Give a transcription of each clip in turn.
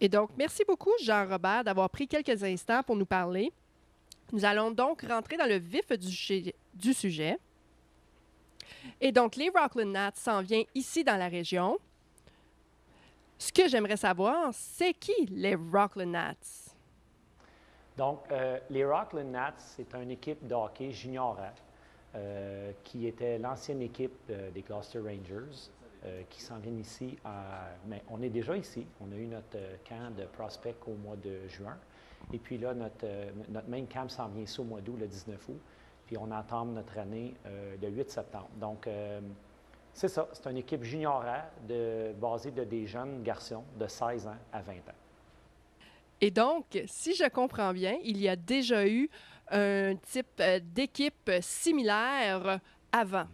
Et donc, merci beaucoup, Jean-Robert, d'avoir pris quelques instants pour nous parler. Nous allons donc rentrer dans le vif du sujet. Et donc, les Rockland Nats s'en viennent ici dans la région. Ce que j'aimerais savoir, c'est qui les Rockland Nats? Donc, les Rockland Nats, c'est une équipe de hockey junior qui était l'ancienne équipe des Gloucester Rangers qui s'en viennent ici. Mais on est déjà ici. On a eu notre camp de prospect au mois de juin. Et puis là, notre main camp s'en vient ici au mois d'août, le 19 août. Puis on entame notre année le 8 septembre. Donc, c'est ça. C'est une équipe junior basée de des jeunes garçons de 16 ans à 20 ans. Et donc, si je comprends bien, il y a déjà eu un type d'équipe similaire avant.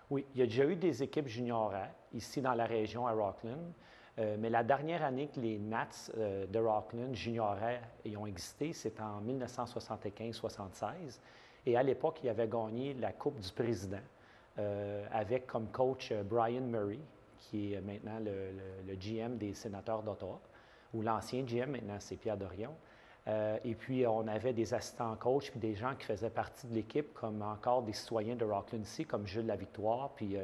Oui, il y a déjà eu des équipes junior ici dans la région à Rockland. Mais la dernière année que les Nats de Rockland junior ont existé, c'est en 1975-76. Et à l'époque, ils avaient gagné la Coupe du Président avec comme coach Brian Murray, qui est maintenant le GM des Sénateurs d'Ottawa, ou l'ancien GM, maintenant c'est Pierre Dorion. Et puis, on avait des assistants coachs puis des gens qui faisaient partie de l'équipe, comme encore des citoyens de Rockland ici, comme Jules Lavictoire puis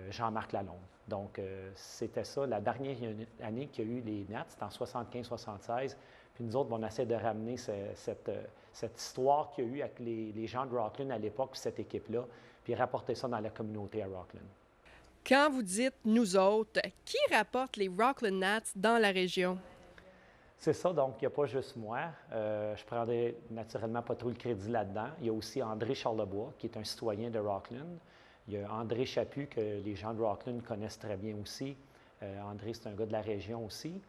Jean-Marc Lalonde. Donc, c'était ça. La dernière année qu'il y a eu les Nats, c'était en 75-76. Puis nous autres, on essaie de ramener cette histoire qu'il y a eu avec les gens de Rockland à l'époque, puis cette équipe-là, puis rapporter ça dans la communauté à Rockland. Quand vous dites « nous autres », qui rapporte les Rockland Nats dans la région? C'est ça, donc il n'y a pas juste moi. Je ne prendrai naturellement pas trop le crédit là-dedans. Il y a aussi André Charlebois, qui est un citoyen de Rockland. Il y a André Chaput, que les gens de Rockland connaissent très bien aussi. André, c'est un gars de la région aussi.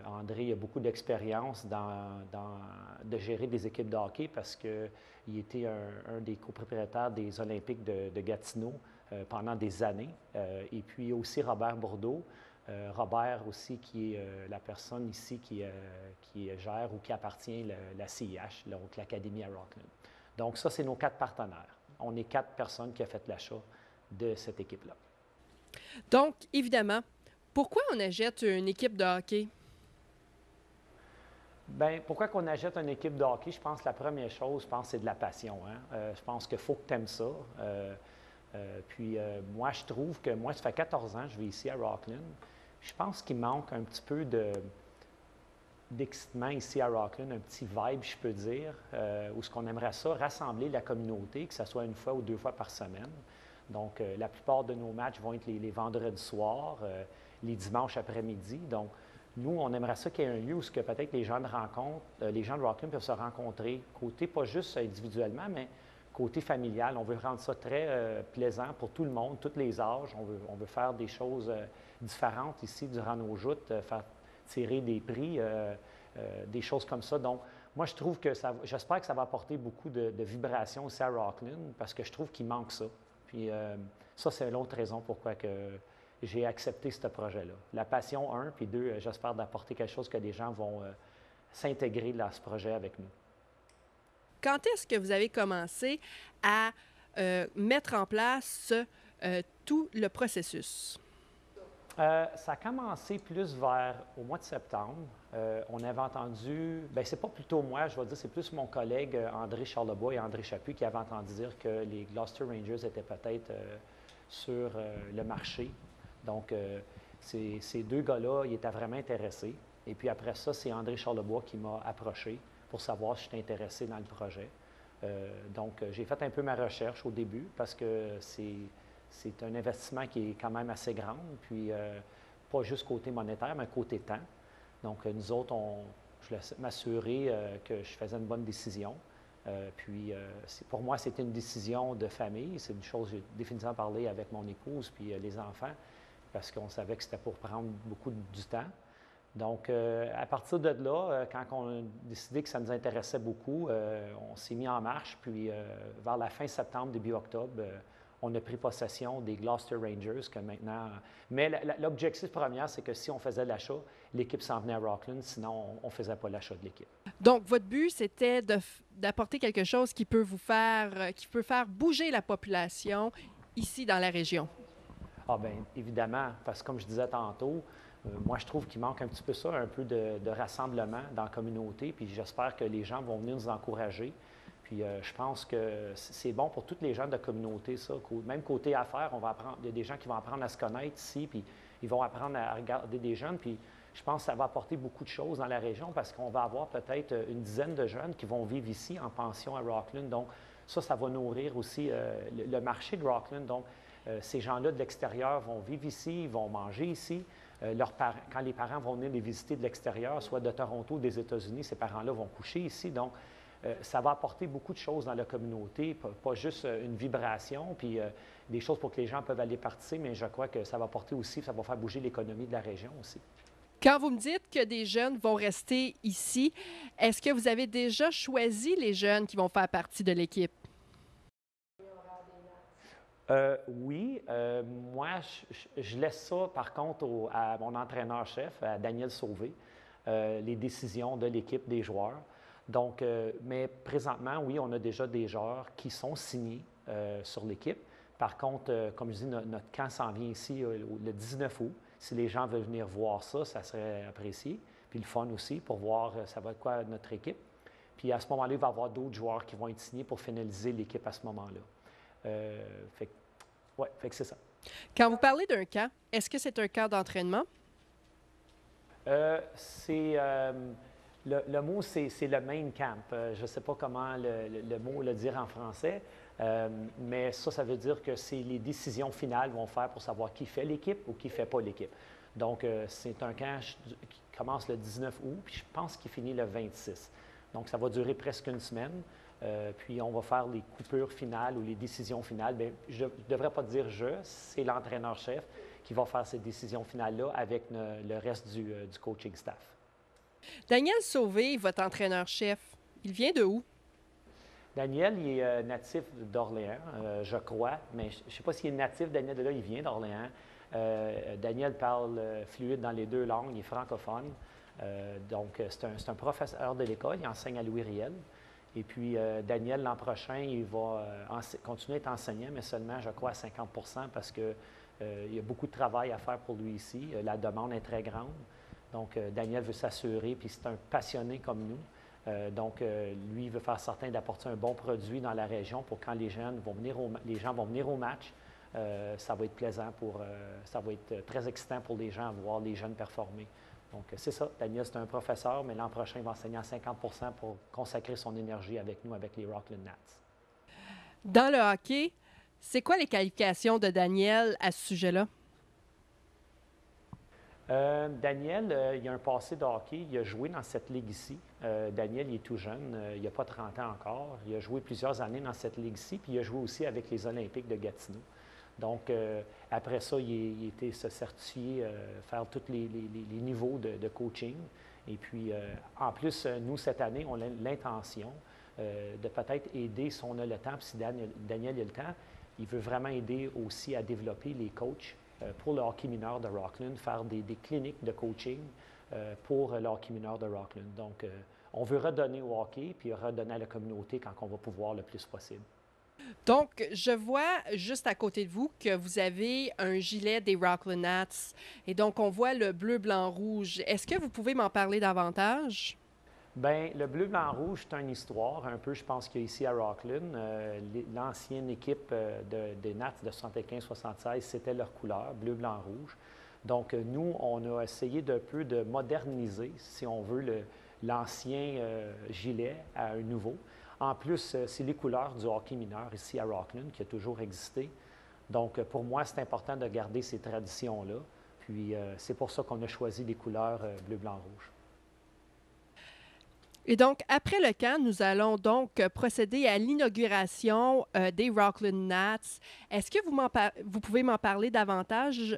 André a beaucoup d'expérience de gérer des équipes de hockey parce qu'il était un des copropriétaires des Olympiques de Gatineau pendant des années. Et puis aussi Robert Bourdeau. Robert aussi, qui est la personne ici qui gère ou qui appartient la CIH, donc l'Académie à Rockland. Donc ça, c'est nos 4 partenaires. On est 4 personnes qui ont fait l'achat de cette équipe-là. Donc, évidemment, pourquoi on achète une équipe de hockey? Bien, pourquoi qu'on achète une équipe de hockey? Je pense que la première chose, c'est de la passion. Je pense qu'il faut que tu aimes ça. Moi, je trouve que moi, ça fait 14 ans que je vis ici à Rockland. Je pense qu'il manque un petit peu d'excitement ici à Rockland, un petit vibe, je peux dire, où ce qu'on aimerait ça, rassembler la communauté, que ce soit 1 fois ou 2 fois par semaine. Donc, la plupart de nos matchs vont être les vendredis soirs, les dimanches après-midi. Donc, nous, on aimerait ça qu'il y ait un lieu où peut-être les gens de Rockland peuvent se rencontrer, côté pas juste individuellement, mais côté familial. On veut rendre ça très plaisant pour tout le monde, tous les âges. On veut faire des choses différentes ici durant nos joutes, faire tirer des prix, des choses comme ça. Donc, moi, je trouve que j'espère que ça va apporter beaucoup de vibrations aussi à Rockland parce que je trouve qu'il manque ça. Puis ça, c'est l'autre raison pourquoi que j'ai accepté ce projet-là. La passion, 1, puis 2, j'espère d'apporter quelque chose que les gens vont s'intégrer dans ce projet avec nous. Quand est-ce que vous avez commencé à mettre en place tout le processus? Ça a commencé plus au mois de septembre. On avait entendu, bien, c'est pas plutôt moi, je vais dire, c'est plus mon collègue André Charlebois et André Chaput qui avaient entendu dire que les Gloucester Rangers étaient peut-être sur le marché. Donc, ces 2 gars-là, ils étaient vraiment intéressés. Et puis après ça, c'est André Charlebois qui m'a approché pour savoir si j'étais intéressé dans le projet. Donc, j'ai fait un peu ma recherche au début parce que c'est un investissement qui est quand même assez grand, puis pas juste côté monétaire, mais côté temps. Donc, nous autres, je voulais m'assurer que je faisais une bonne décision. Pour moi, c'était une décision de famille. C'est une chose, j'ai définitivement parlé avec mon épouse puis les enfants, parce qu'on savait que c'était pour prendre beaucoup du temps. Donc, à partir de là, quand on a décidé que ça nous intéressait beaucoup, on s'est mis en marche, puis vers la fin septembre, début octobre, on a pris possession des Gloucester Rangers, que maintenant... Mais l'objectif premier, c'est que si on faisait l'achat, l'équipe s'en venait à Rockland, sinon on ne faisait pas l'achat de l'équipe. Donc, votre but, c'était d'apporter quelque chose qui peut faire bouger la population ici dans la région. Ah bien, évidemment, parce que comme je disais tantôt, moi, je trouve qu'il manque un petit peu ça, un peu de rassemblement dans la communauté, puis j'espère que les gens vont venir nous encourager. Puis je pense que c'est bon pour tous les gens de la communauté, ça. Même côté affaires, il y a des gens qui vont apprendre à se connaître ici, puis ils vont apprendre à regarder des jeunes, puis je pense que ça va apporter beaucoup de choses dans la région parce qu'on va avoir peut-être une dizaine de jeunes qui vont vivre ici en pension à Rockland. Donc, ça va nourrir aussi le marché de Rockland. Donc, ces gens-là de l'extérieur vont vivre ici, ils vont manger ici. Quand les parents vont venir les visiter de l'extérieur, soit de Toronto ou des États-Unis, ces parents-là vont coucher ici. Donc, ça va apporter beaucoup de choses dans la communauté, pas juste une vibration, puis des choses pour que les gens peuvent aller participer, mais je crois que ça va apporter aussi, ça va faire bouger l'économie de la région aussi. Quand vous me dites que des jeunes vont rester ici, est-ce que vous avez déjà choisi les jeunes qui vont faire partie de l'équipe? Oui. Moi, je laisse ça, par contre, à mon entraîneur-chef, à Daniel Sauvé, les décisions de l'équipe des joueurs. Donc, mais présentement, oui, on a déjà des joueurs qui sont signés sur l'équipe. Par contre, comme je dis, notre camp s'en vient ici le 19 août. Si les gens veulent venir voir ça, ça serait apprécié. Puis le fun aussi pour voir ça va être quoi notre équipe. Puis à ce moment-là, il va y avoir d'autres joueurs qui vont être signés pour finaliser l'équipe à ce moment-là. Fait que c'est ça. Quand vous parlez d'un camp, est-ce que c'est un camp d'entraînement? Le mot, c'est le main camp. Je ne sais pas comment le mot le dire en français, mais ça veut dire que c'est les décisions finales vont faire pour savoir qui fait l'équipe ou qui ne fait pas l'équipe. Donc, c'est un camp qui commence le 19 août, puis je pense qu'il finit le 26. Donc, ça va durer presque une semaine. Puis, on va faire les coupures finales ou les décisions finales. Bien, je ne devrais pas dire c'est l'entraîneur-chef qui va faire ces décisions finales-là avec le reste du coaching staff. Daniel Sauvé, votre entraîneur-chef, il vient de où? Daniel, il est natif d'Orléans, je crois, mais je ne sais pas s'il est natif, Daniel, de là, il vient d'Orléans. Daniel parle fluide dans les deux langues, il est francophone. Donc, c'est un professeur de l'école, il enseigne à Louis Riel. Et puis, Daniel, l'an prochain, il va continuer à être enseignant, mais seulement, je crois, à 50 parce qu'il y a beaucoup de travail à faire pour lui ici. La demande est très grande. Donc, Daniel veut s'assurer, puis c'est un passionné comme nous. Donc, lui, il veut faire certain d'apporter un bon produit dans la région pour quand les gens vont venir au match, ça va être plaisant ça va être très excitant pour les gens à voir les jeunes performer. Donc, c'est ça. Daniel, c'est un professeur, mais l'an prochain, il va enseigner à 50 pour consacrer son énergie avec nous, avec les Rockland Nats. Dans le hockey, c'est quoi les qualifications de Daniel à ce sujet-là? Daniel, il a un passé de hockey. Il a joué dans cette ligue ici. Daniel, il est tout jeune. Il n'a pas 30 ans encore. Il a joué plusieurs années dans cette ligue ici. Puis il a joué aussi avec les Olympiques de Gatineau. Donc, après ça, il était se certifier, faire tous les niveaux de coaching. Et puis, en plus, nous, cette année, on a l'intention de peut-être aider, si on a le temps, puis si Daniel a le temps, il veut vraiment aider aussi à développer les coachs pour le hockey mineur de Rockland, faire des cliniques de coaching pour le hockey mineur de Rockland. Donc, on veut redonner au hockey, puis redonner à la communauté quand on va pouvoir le plus possible. Donc, je vois juste à côté de vous que vous avez un gilet des Rockland Nats. Et donc, on voit le bleu, blanc, rouge. Est-ce que vous pouvez m'en parler davantage? Bien, le bleu, blanc, rouge, c'est une histoire, un peu, je pense qu'il y a ici à Rockland. L'ancienne équipe des Nats de 75-76, c'était leur couleur, bleu, blanc, rouge. Donc, nous, on a essayé d'un peu de moderniser, si on veut, l'ancien gilet à un nouveau. En plus, c'est les couleurs du hockey mineur ici à Rockland qui a toujours existé. Donc, pour moi, c'est important de garder ces traditions-là. Puis, c'est pour ça qu'on a choisi les couleurs bleu, blanc, rouge. Et donc, après le camp, nous allons donc procéder à l'inauguration des Rockland Nats. Est-ce que vous pouvez m'en parler davantage?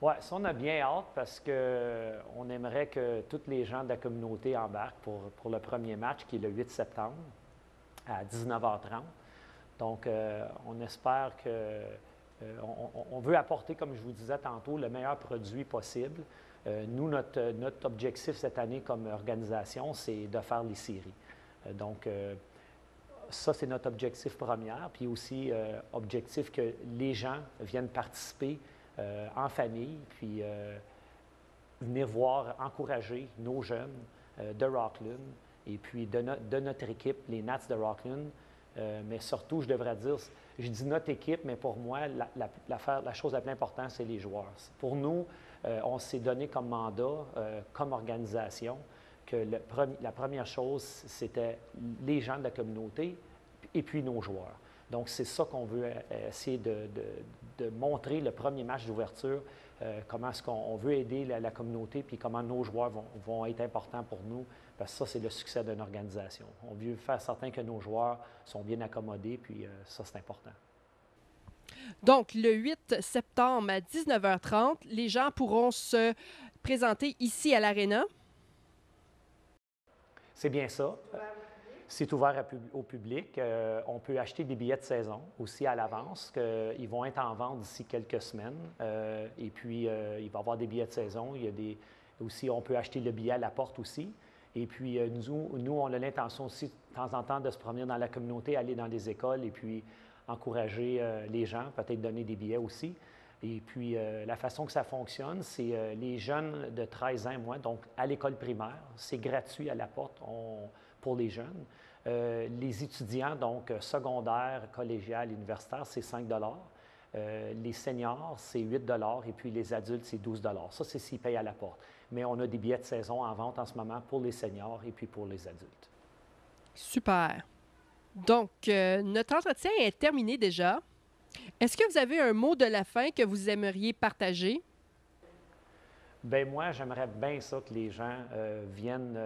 Oui, ça, on a bien hâte parce qu'on aimerait que tous les gens de la communauté embarquent pour le premier match qui est le 8 septembre à 19h30. Donc, on espère que on veut apporter, comme je vous disais tantôt, le meilleur produit possible. Nous, notre objectif cette année comme organisation, c'est de faire les séries. Donc, ça, c'est notre objectif premier. Puis aussi, objectif que les gens viennent participer en famille, puis venir voir, encourager nos jeunes de Rockland et puis de notre équipe, les Nats de Rockland. Mais surtout, je devrais dire, je dis notre équipe, mais pour moi, la chose la plus importante, c'est les joueurs. Pour nous, on s'est donné comme mandat, comme organisation, que la première chose, c'était les gens de la communauté et puis nos joueurs. Donc, c'est ça qu'on veut essayer de montrer le premier match d'ouverture, comment est-ce qu'on veut aider la communauté, puis comment nos joueurs vont être importants pour nous, parce que ça, c'est le succès d'une organisation. On veut faire certain que nos joueurs sont bien accommodés, puis ça, c'est important. Donc, le 8 septembre à 19h30, les gens pourront se présenter ici à l'Arena. C'est bien ça. C'est ouvert au public. On peut acheter des billets de saison aussi à l'avance. Ils vont être en vente d'ici quelques semaines. Et puis, il va y avoir des billets de saison. Aussi, on peut acheter le billet à la porte aussi. Et puis, nous, on a l'intention aussi, de temps en temps, de se promener dans la communauté, aller dans des écoles et puis encourager les gens, peut-être donner des billets aussi. Et puis, la façon que ça fonctionne, c'est les jeunes de 13 ans et moins, donc à l'école primaire, c'est gratuit à la porte pour les jeunes. Les étudiants, donc secondaire, collégial, universitaire, c'est 5 les seniors, c'est 8 et puis les adultes, c'est 12 Ça, c'est s'ils payent à la porte. Mais on a des billets de saison en vente en ce moment pour les seniors et puis pour les adultes. Super. Donc, notre entretien est terminé déjà. Est-ce que vous avez un mot de la fin que vous aimeriez partager? Bien, moi, j'aimerais bien ça que les gens viennent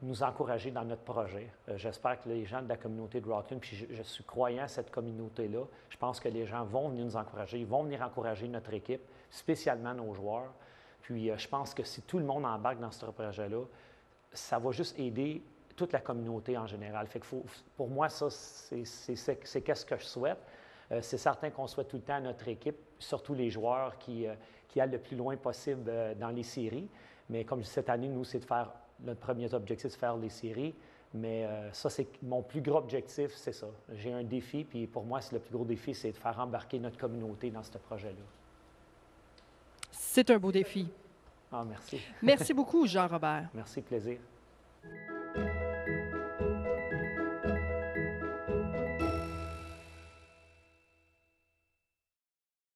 nous encourager dans notre projet. J'espère que les gens de la communauté de Rockland, puis je suis croyant à cette communauté-là, je pense que les gens vont venir nous encourager, ils vont venir encourager notre équipe, spécialement nos joueurs. Puis je pense que si tout le monde embarque dans ce projet-là, ça va juste aider toute la communauté en général. Fait que pour moi, ça, c'est qu'est-ce que je souhaite. C'est certain qu'on souhaite tout le temps à notre équipe, surtout les joueurs qui aillent le plus loin possible dans les séries. Mais comme cette année, nous, c'est de faire, notre premier objectif, c'est de faire les séries. Mais ça, c'est mon plus gros objectif, c'est ça. J'ai un défi, puis pour moi, c'est le plus gros défi, c'est de faire embarquer notre communauté dans ce projet-là. C'est un beau défi. Ah, merci. Merci beaucoup, Jean-Robert. Merci, plaisir.